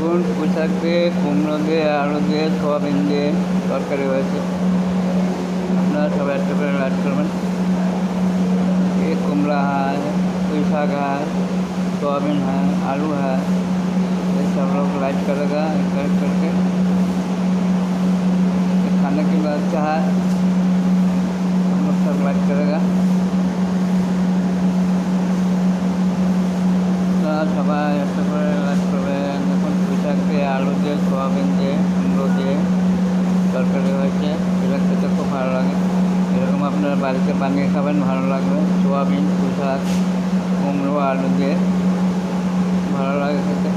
দেখুন পুঁইশাক দিয়ে, কুমড়ো দিয়ে, আলু দিয়ে, সোয়াবিন দিয়ে তরকারি হয়েছে। আপনারা সবাই একটা করে লাইক করবেন। ये कुमड़ा है, पुंईशाक है, सोयाबीन है, आलू है, ये सब लोग लाइक करेगा कर करके। ये खाने की बात अच्छा है, हम लोग सब लाइक करेगा। সবাই একটা করে লাইক করবেন। দেখুন পুঁইশাক দিয়ে, আলু দিয়ে, সোয়াবিন দিয়ে, কুমড়ো দিয়ে তরকারি হয়েছে। এটা খেতে খুব ভালো লাগে। এরকম আপনারা বাড়িতে বানিয়ে খাবেন, ভালো লাগবে। সোয়াবিন, পুঁইশাক, কুমড়ো, আলু দিয়ে ভালো লাগে খেতে।